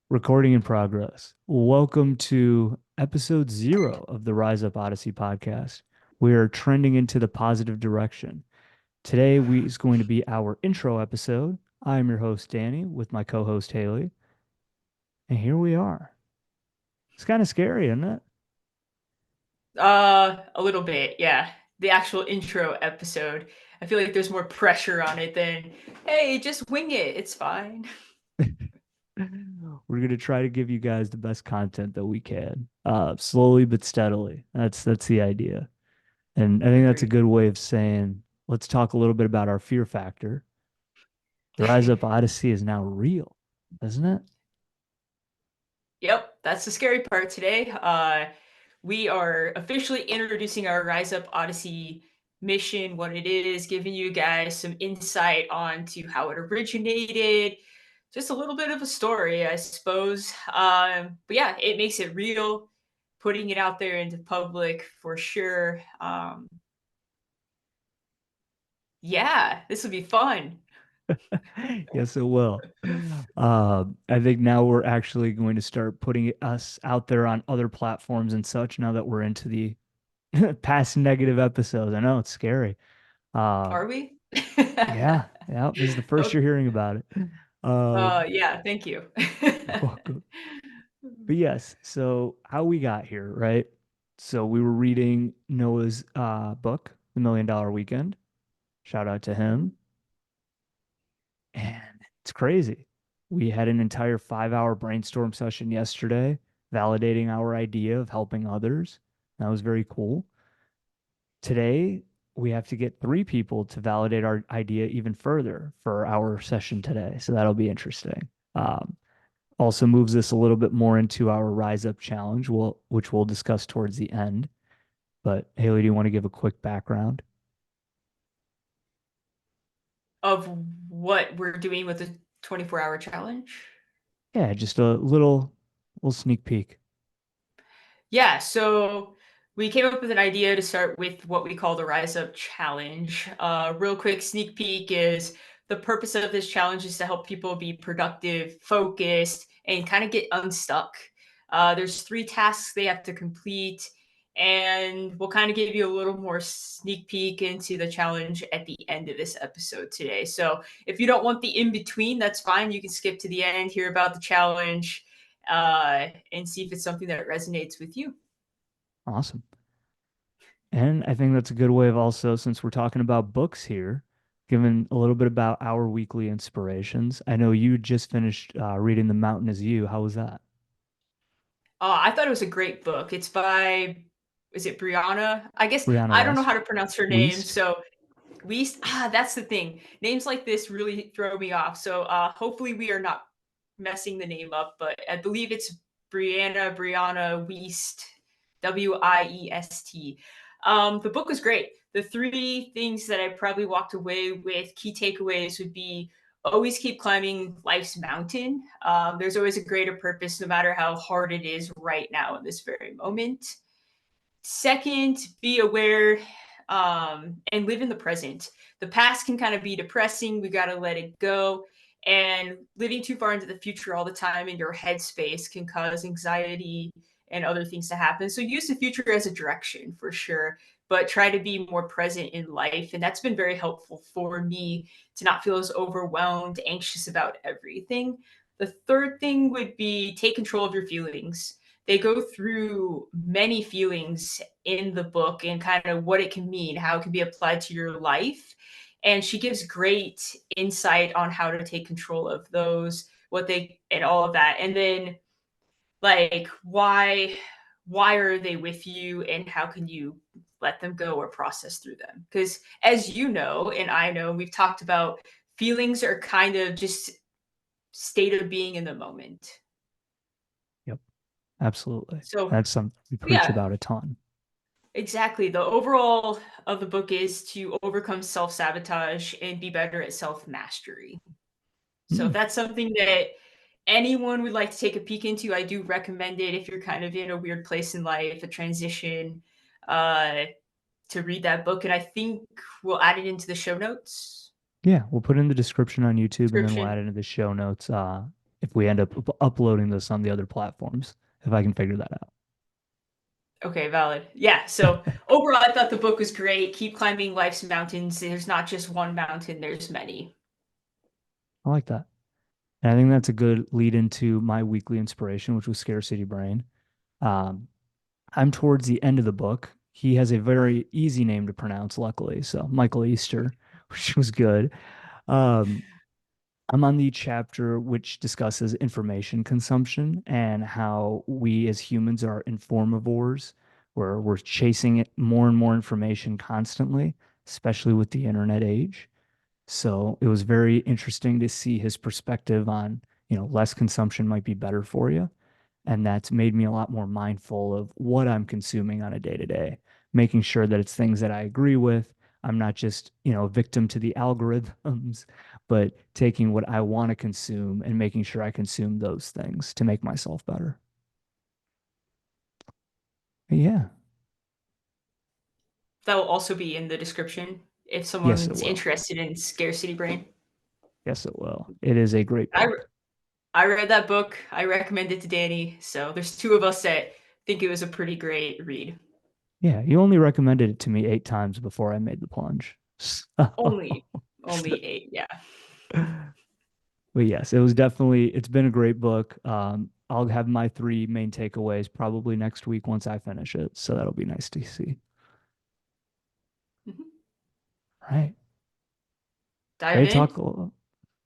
Recording in progress. Welcome to episode 0 of the Rise Up Odyssey podcast. We are trending into the positive direction. Today we is going to be our intro episode. I am your host Danny with my co-host Haley, and here we are. It's kind of scary, isn't it? A little bit, yeah. The actual intro episode. I feel like there's more pressure on it than, hey, just wing it. It's fine. We're going to try to give you guys the best content that we can, slowly but steadily. That's the idea. And I think that's a Agreed. good way of saying, let's talk a little bit about our fear factor. The Rise Up Odyssey is now real, isn't it? Yep, that's the scary part today. We are officially introducing our Rise Up Odyssey mission, what it is, giving you guys some insight onto how it originated, just a little bit of a story, I suppose. But yeah, it makes it real, putting it out there into public for sure. Yeah, this will be fun. Yes, it will. I think now we're actually going to start putting us out there on other platforms and such now that we're into the past negative episodes. I know it's scary. Uh, Are we? yeah. This is the first Okay. you're hearing about it. Uh, Yeah, thank you. welcome. But yes, so how we got here, right? So we were reading Noah's book, The $1 Million Weekend. Shout out to him. And it's crazy. We had an entire 5 hour brainstorm session yesterday, validating our idea of helping others. That was very cool. Today, we have to get 3 people to validate our idea even further for our session today. So that'll be interesting. Um, Also moves us a little bit more into our Rise Up challenge, which we'll discuss towards the end. But Haley, do you want to give a quick background? Of what we're doing with the 24-hour challenge. Yeah, just a little sneak peek. Yeah, so we came up with an idea to start with what we call the Rise Up Challenge. Real quick sneak peek is the purpose of this challenge is to help people be productive, focused, and kind of get unstuck. There's 3 tasks they have to complete, and we'll kind of give you a little more sneak peek into the challenge at the end of this episode today. So if you don't want the in between, that's fine. You can skip to the end, hear about the challenge, and see if it's something that resonates with you. Awesome. And I think that's a good way of also, since we're talking about books here, giving a little bit about our weekly inspirations. I know you just finished reading The Mountain Is You. How was that? I thought it was a great book. It's by, is it Brianna? I guess Brianna I don't know West? how to pronounce her name. Weist? So that's the thing. Names like this really throw me off. So hopefully we are not messing the name up, but I believe it's Brianna Wiest, Wiest. The book was great. The 3 things that I probably walked away with, key takeaways, would be always keep climbing life's mountain. There's always a greater purpose, no matter how hard it is right now in this very moment. Second, be aware and live in the present. The past can kind of be depressing. We got to let it go. And living too far into the future all the time in your headspace can cause anxiety and other things to happen. So use the future as a direction for sure, but try to be more present in life. And that's been very helpful for me to not feel as overwhelmed, anxious about everything. The third thing would be take control of your feelings. They go through many feelings in the book and kind of what it can mean, how it can be applied to your life. And she gives great insight on how to take control of those, what they, and all of that. And then like why are they with you and how can you let them go or process through them? Because as you know, and I know, we've talked about feelings are kind of just state of being in the moment. Yep, absolutely. So That's something we preach yeah, about a ton. exactly. The overall of the book is to overcome self sabotage and be better at self mastery. So Hmm. if that's something that anyone would like to take a peek into, I do recommend it if you're kind of in a weird place in life, a transition, uh, to read that book. And I think we'll add it into the show notes Yeah, we'll put in the description on YouTube and then we'll description. add it into the show notes if we end up uploading this on the other platforms, if I can figure that out. Okay, valid. Yeah. So overall, I thought the book was great. Keep climbing life's mountains. There's not just one mountain, there's many. I like that. And I think that's a good lead into my weekly inspiration, which was Scarcity Brain. Um, I'm towards the end of the book. He has a very easy name to pronounce, luckily. So Michael Easter, which was good. Um, I'm on the chapter which discusses information consumption and how we as humans are informivores, where we're chasing it more and more information constantly, especially with the internet age. So it was very interesting to see his perspective on, less consumption might be better for you. And that's made me a lot more mindful of what I'm consuming on a day to day, making sure that it's things that I agree with. I'm not just, a victim to the algorithms, but taking what I want to consume and making sure I consume those things to make myself better. Yeah. That will also be in the description if Yes, it someone's will. interested in Scarcity Brain. Yes, it will. It is a great I book. I read that book. I recommend it to Danny. So there's two of us that think it was a pretty great read. Yeah, you only recommended it to me 8 times before I made the plunge. Only, only eight. Yeah. But yes, it's been a great book. I'll have my three main takeaways probably next week once I finish it. So that'll be nice to see. Mhm. All right. Dive Ready to in. talk a little?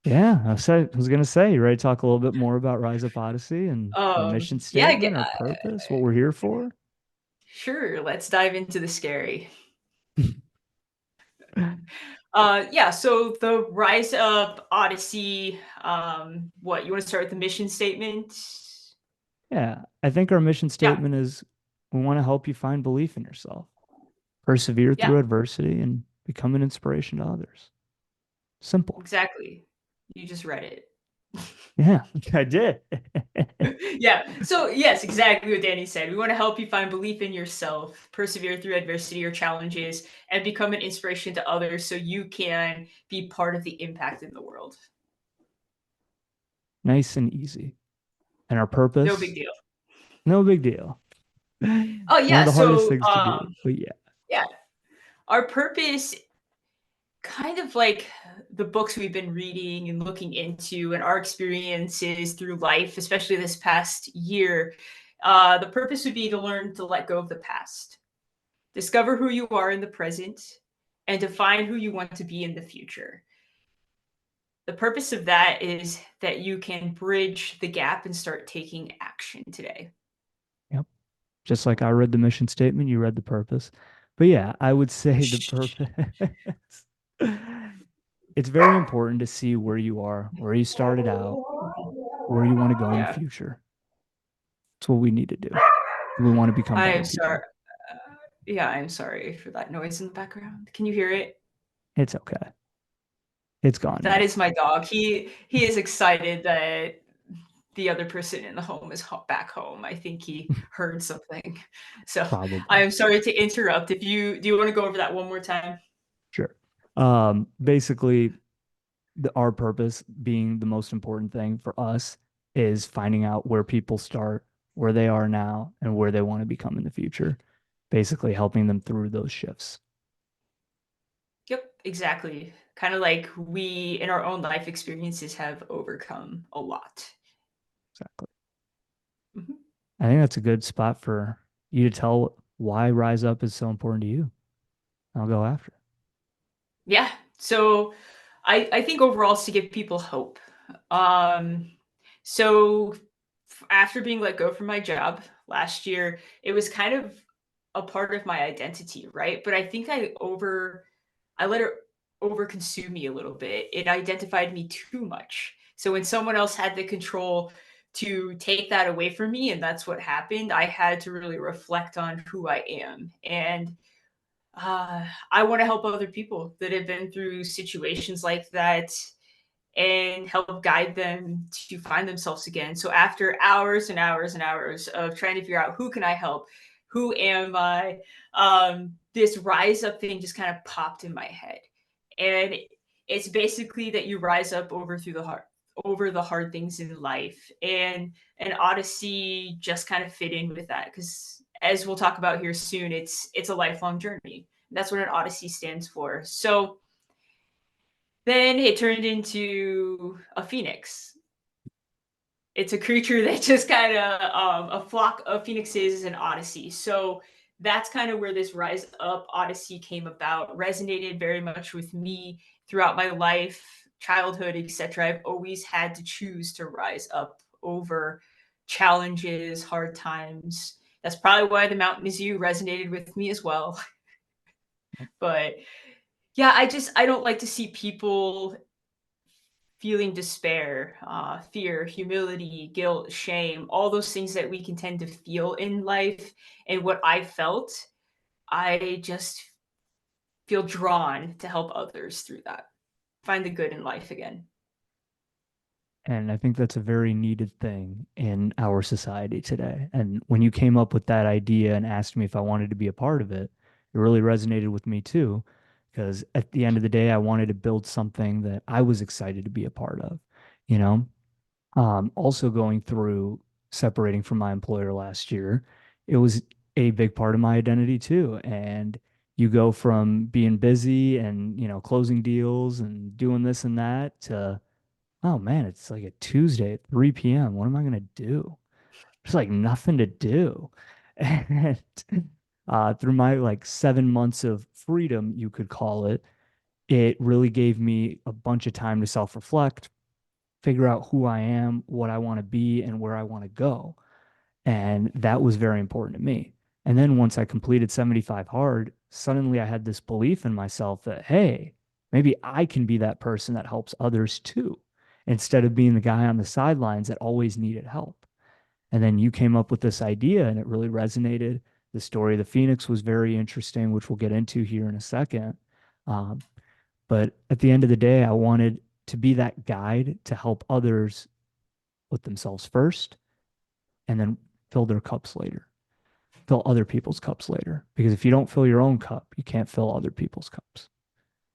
Yeah, I was gonna say, you ready to talk a little bit more about Rise Up Odyssey and our mission Yeah. statement, our purpose, what we're here for? Sure. Let's dive into the scary. Yeah. So the Rise Up Odyssey. What you want to start with the mission statement? Yeah, I think our mission Yeah. statement is we want to help you find belief in yourself, persevere Yeah. through adversity, and become an inspiration to others. Simple. Exactly. You just read it. Yeah, I did. Yeah. So yes, exactly what Danny said. We want to help you find belief in yourself, persevere through adversity or challenges, and become an inspiration to others so you can be part of the impact in the world. Nice and easy. And our No big purpose, deal. no big deal. Oh One of yeah. the hardest So things to do, but yeah, yeah, our purpose kind of like the books we've been reading and looking into and our experiences through life, especially this past year, the purpose would be to learn to let go of the past, discover who you are in the present, and define who you want to be in the future. The purpose of that is that you can bridge the gap and start taking action today. yep. Just like I read the mission statement, you read the purpose. But yeah, I would say the purpose. It's very important to see where you are, where you started out, where you want to go in the Yeah. future. It's what we need to do. We want to become I better am sorry. people. Yeah, I'm sorry for that noise in the background. Can you hear it? It's okay. It's gone That now. is my dog. He is excited that the other person in the home is back home. I think he heard something. So I Probably. am sorry to interrupt. If you do you want to go over that one more time? Sure. Basically, our purpose being the most important thing for us is finding out where people start, where they are now, and where they want to become in the future. Basically, helping them through those shifts. Yep, exactly. Kind of like we in our own life experiences have overcome a lot. Exactly. Mhm. I think that's a good spot for you to tell why Rise Up is so important to you. I'll go after. Yeah. So I think overall it's to give people hope. Um so after being let go from my job last year, it was kind of a part of my identity, right? But I think I let it over consume me a little bit. It identified me too much. So when someone else had the control to take that away from me, and that's what happened, I had to really reflect on who I am. And I want to help other people that have been through situations like that and help guide them to find themselves again. So after hours and hours and hours of trying to figure out who can I help, who am I, this rise up thing just kind of popped in my head, and it's basically that you rise up over through the heart, over the hard things in life. And Odyssey just kind of fit in with that because, as we'll talk about here soon, it's a lifelong journey. That's what an Odyssey stands for. So then it turned into a phoenix. It's a creature that just kind of a flock of phoenixes is an Odyssey. So that's kind of where this Rise Up Odyssey came about. Resonated very much with me throughout my life, childhood, etc. I've always had to choose to rise up over challenges, hard times. That's probably why the Mountain is You resonated with me as well. But yeah, I don't like to see people feeling despair, fear, humility, guilt, shame, all those things that we can tend to feel in life. And what I felt, I just feel drawn to help others through that. Find the good in life again. And I think that's a very needed thing in our society today. And when you came up with that idea and asked me if I wanted to be a part of it, it really resonated with me too. Because at the end of the day, I wanted to build something that I was excited to be a part of. You know, also going through separating from my employer last year, it was a big part of my identity too. And you go from being busy and, closing deals and doing this and that to, oh man, it's like a Tuesday at 3 p.m. What am I gonna do? There's like nothing to do. And through my like 7 months of freedom, you could call it, it really gave me a bunch of time to self-reflect, figure out who I am, what I want to be, and where I want to go. And that was very important to me. And then once I completed 75 hard, suddenly I had this belief in myself that, hey, maybe I can be that person that helps others too, instead of being the guy on the sidelines that always needed help. And then you came up with this idea and it really resonated. The story of the Phoenix was very interesting, which we'll get into here in a second. Um, but at the end of the day, I wanted to be that guide to help others with themselves first and then fill their cups later, fill other people's cups later. Because if you don't fill your own cup, you can't fill other people's cups.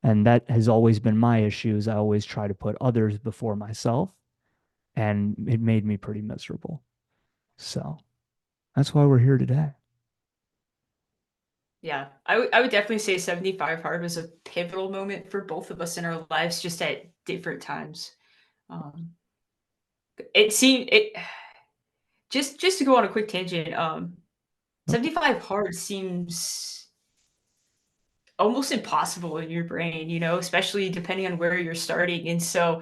And that has always been my issue is I always try to put others before myself. And it made me pretty miserable. So that's why we're here today. Yeah, I would definitely say 75 hard was a pivotal moment for both of us in our lives, just at different times. Um, it seemed it just to go on a quick tangent. Okay. 75 hard seems almost impossible in your brain, especially depending on where you're starting. And so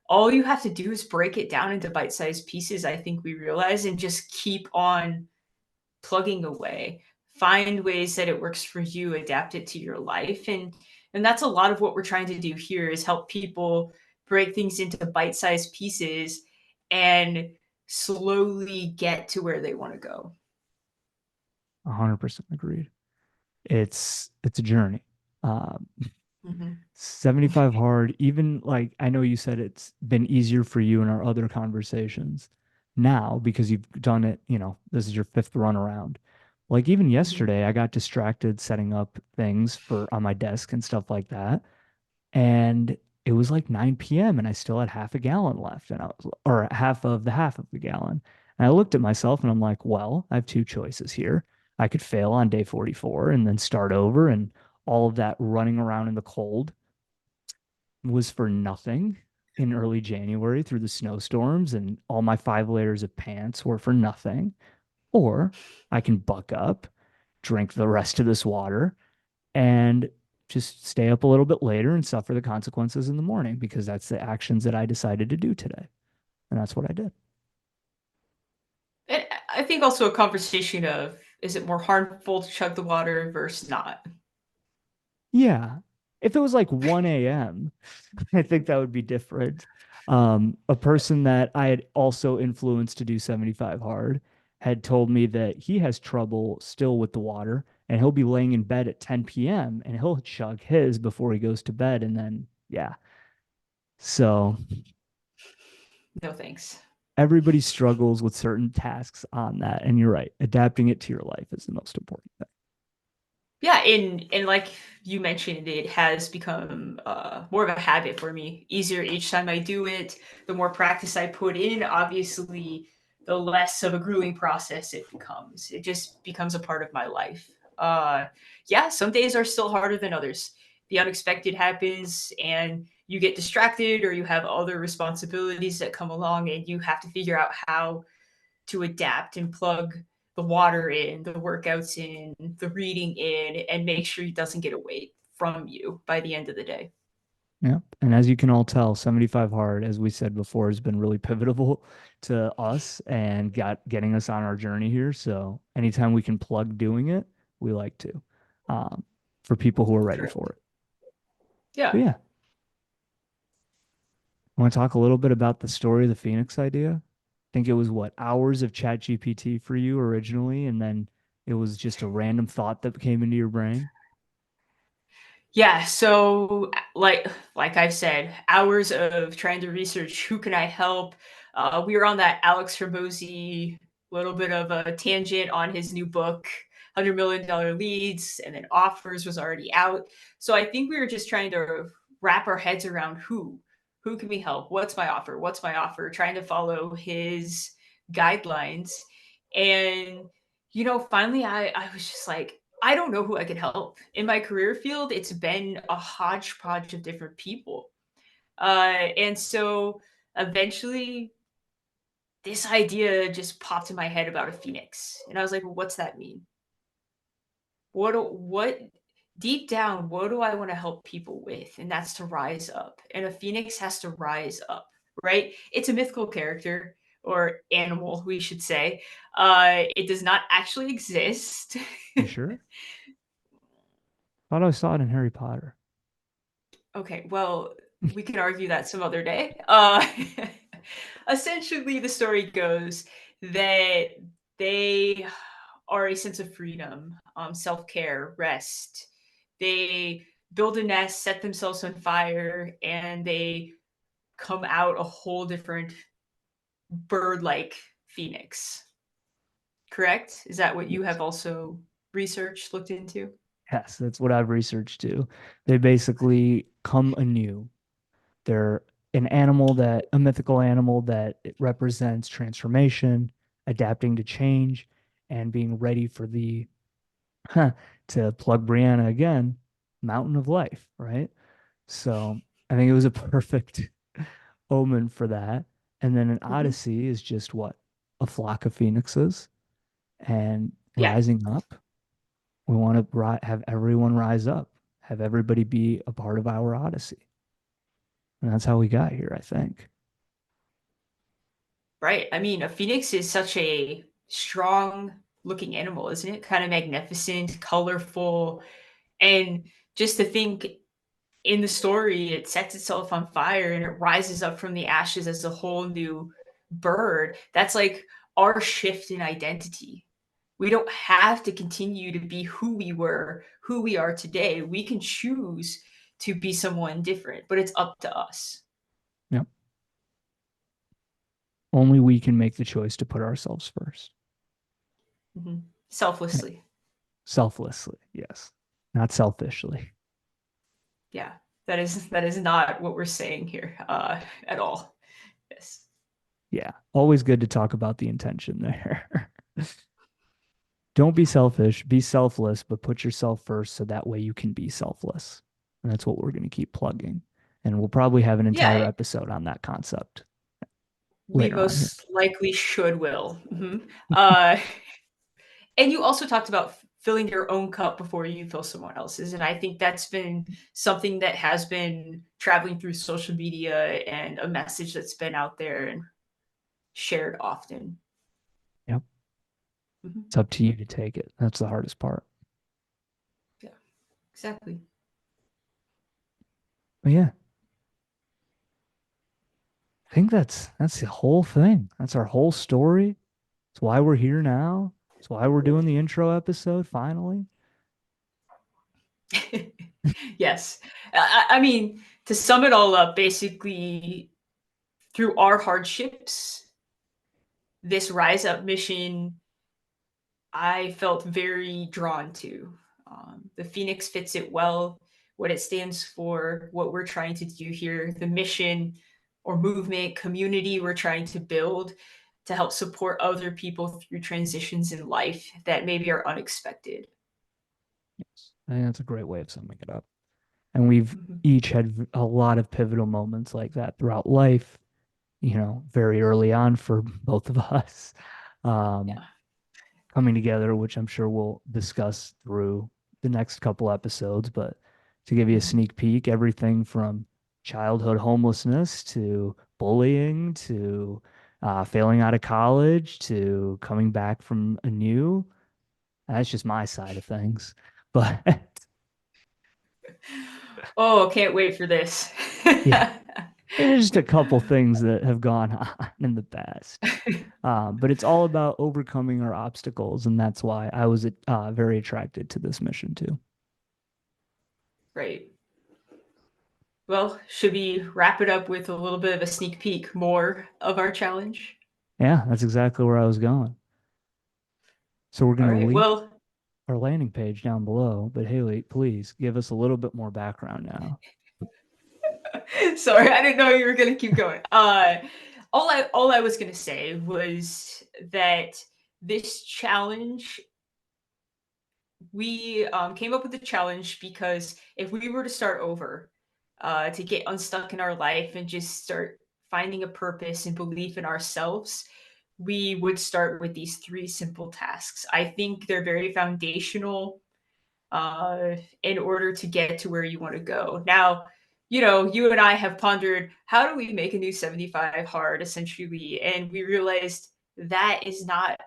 all you have to do is break it down into bite-sized pieces, I think we realize, and just keep on plugging away. Find ways that it works for you, adapt it to your life. And that's a lot of what we're trying to do here is help people break things into bite-sized pieces and slowly get to where they want to go. 100% agreed. It's a journey. Um, Mm-hmm. 75 hard, even like I know you said it's been easier for you in our other conversations now because you've done it, this is your fifth run around. Like even Mm-hmm. yesterday, I got distracted setting up things for on my desk and stuff like that. And it was like 9 p.m. and I still had half a gallon left and I was, or half of the gallon. And I looked at myself and I'm like, well, I have two choices here. I could fail on day 44 and then start over and all of that running around in the cold was for nothing in early January through the snowstorms, and all my 5 layers of pants were for nothing. Or I can buck up, drink the rest of this water, and just stay up a little bit later and suffer the consequences in the morning because that's the actions that I decided to do today. And that's what I did. And I think also a conversation of is it more harmful to chug the water versus not? Yeah. If it was like 1 a.m., I think that would be different. A person that I had also influenced to do 75 hard had told me that he has trouble still with the water and he'll be laying in bed at 10 p.m. and he'll chug his before he goes to bed. And then, yeah. So No thanks. everybody struggles with certain tasks on that. And you're right. Adapting it to your life is the most important thing. Yeah, and like you mentioned, it has become more of a habit for me. Easier each time I do it. The more practice I put in, obviously, the less of a grueling process it becomes. It just becomes a part of my life. Yeah, some days are still harder than others. The unexpected happens, and you get distracted, or you have other responsibilities that come along, and you have to figure out how to adapt and plug the water in, the workouts in, the reading in, and make sure it doesn't get away from you by the end of the day. Yeah. And as you can all tell, 75 Hard, as we said before, has been really pivotal to us and getting us on our journey here. So anytime we can plug doing it, we like to, um, for people who are ready Correct. for it. Yeah. But yeah, I want to talk a little bit about the story of the Phoenix idea. I think it was what, hours of chat GPT for you originally, and then it was just a random thought that came into your brain. Yeah, so like I've said, hours of trying to research who can I help. We were on that Alex Hermosi little bit of a tangent on his new book, $100 million leads, and then offers was already out. So I think we were just trying to wrap our heads around who can we help? What's my offer? What's my offer? Trying to follow his guidelines. And finally I was just like, I don't know who I could help. In my career field, it's been a hodgepodge of different people. And so eventually this idea just popped in my head about a phoenix. And I was like, well, what's that mean? What deep down, what do I want to help people with? And that's to rise up. And a phoenix has to rise up, right? It's a mythical character or animal, we should say. It does not actually exist. You sure? Thought I saw it in Harry Potter. Okay, well, we can argue that some other day. Essentially, the story goes that they are a sense of freedom, self care, rest. They build a nest, set themselves on fire, and they come out a whole different bird like phoenix. Correct? Is that what you Yes. have also researched, looked into? Yes, that's what I've researched too. They basically come anew. They're a mythical animal that it represents transformation, adapting to change, and being ready for the, to plug Brianna again, mountain of life, right? So I think it was a perfect omen for that. And then an Mhm. Odyssey is just what? A flock of phoenixes and Yeah, rising up. We want to have everyone rise up, have everybody be a part of our Odyssey. And that's how we got here, I think. right. I mean, a phoenix is such a strong looking animal, isn't it? Kind of magnificent, colorful. And just to think in the story, it sets itself on fire and it rises up from the ashes as a whole new bird. That's like our shift in identity. We don't have to continue to be who we were, who we are today. We can choose to be someone different, but it's up to us. Yep. Only we can make the choice to put ourselves first. Mhm. And Selflessly. selflessly, yes. Not selfishly. Yeah, that is not what we're saying here at all. Yes. Yeah. Always good to talk about the intention there. Don't be selfish, be selfless, but put yourself first so that way you can be selfless. And that's what we're going to keep plugging. And we'll probably have an entire Yeah, episode on that concept we later on here. most likely should will. And you also talked about filling your own cup before you fill someone else's, and I think that's been something that has been traveling through social media and a message that's been out there and shared often. Yep. Mhm. It's up to you to take it. That's the hardest part. Yeah, exactly. But yeah, I think that's the whole thing. That's our whole story. It's why we're here now. It's why we're doing the intro episode finally. Yes. I mean, to sum it all up, basically, through our hardships, this rise up mission I felt very drawn to. The Phoenix fits it well, what it stands for, what we're trying to do here, the mission or movement, community we're trying to build to help support other people through transitions in life that maybe are unexpected. Yes. I think that's a great way of summing it up. And we've Mhm. each had a lot of pivotal moments like that throughout life, very early on for both of us, um, Yeah. coming together, which I'm sure we'll discuss through the next couple episodes. But to give you a Mhm. sneak peek, everything from childhood homelessness to bullying to failing out of college to coming back from a new, that's just my side of things. But Oh, can't wait for this. yeah, there's just a couple things that have gone on in the past. But it's all about overcoming our obstacles, and that's why I was very attracted to this mission too. Right. Well, should we wrap it up with a little bit of a sneak peek more of our challenge? Yeah, that's exactly where I was going. So we're All going to right. link Well, our landing page down below. But Haley, please give us a little bit more background now. sorry, I didn't know you were gonna keep going. All I was gonna say was that this challenge, we came up with the challenge because if we were to start over, to get unstuck in our life and just start finding a purpose and belief in ourselves, we would start with these three simple tasks. I think they're very foundational in order to get to where you want to go. Now, you and I have pondered how do we make a new 75 hard essentially, and we realized that is not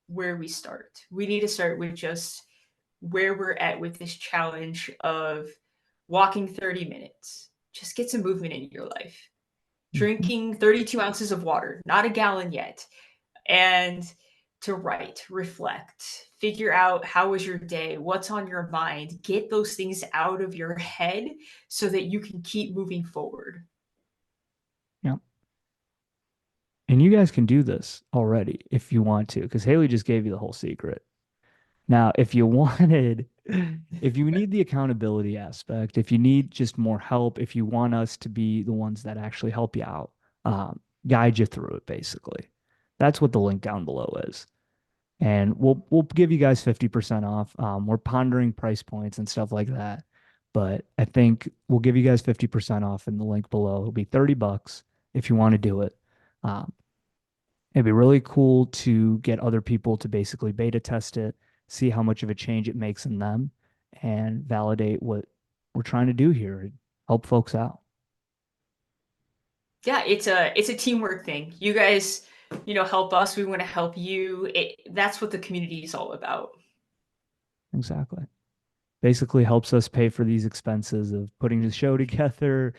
where we start. We need to start with just where we're at with this challenge of walking 30 minutes. Just get some movement in your life. Mhm. Drinking 32 ounces of water, not a gallon yet, and to write, reflect, figure out how was your day, what's on your mind, get those things out of your head so that you can keep moving forward. Yeah. And you guys can do this already if you want to, because Haley just gave you the whole secret. Now, if you wanted, if you need the accountability aspect, if you need just more help, if you want us to be the ones that actually help you out, guide you through it, basically. That's what the link down below is. And we'll give you guys 50% off. We're pondering price points and stuff like that. But I think we'll give you guys 50% off in the link below. It'll be $30 if you want to do it. Um, It'd be really cool to get other people to basically beta test it, see how much of a change it makes in them, and validate what we're trying to do here, help folks out. Yeah, it's a teamwork thing. You guys, help us. We want to help you. That's what the community is all about. Exactly. Basically helps us pay for these expenses of putting the show together,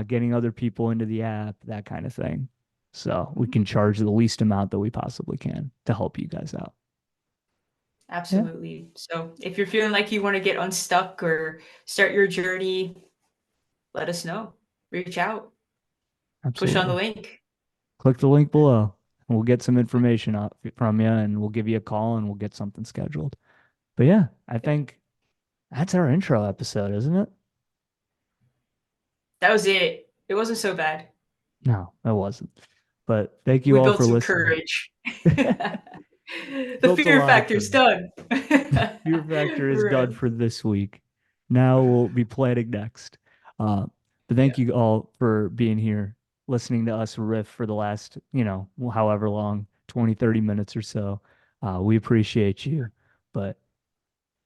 getting other people into the app, that kind of thing. So we Mhm. can charge the least amount that we possibly can to help you guys out. Yeah, Absolutely. So if you're feeling like you want to get unstuck or start your journey, let us know. Reach out. Push on the absolutely. link. Click the link below and we'll get some information up from you and we'll give you a call and we'll get something scheduled. But yeah, I think that's our intro episode, isn't it? That was it. It wasn't so bad. No, that wasn't. But thank you We all built for some listening. courage. The Built a fear lot of factor's courage. done. Fear Factor is done Right. for this week. Now we'll be planning next. Uh, but thank Yeah. you all for being here, listening to us riff for the last, however long, 20, 30 minutes or so. We appreciate you. But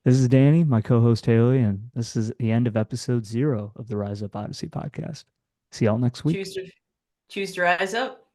this is Danny, my co-host Haley, and this is the end of episode 0 of the Rise Up Odyssey podcast. See y'all next week. Choose to choose to rise up.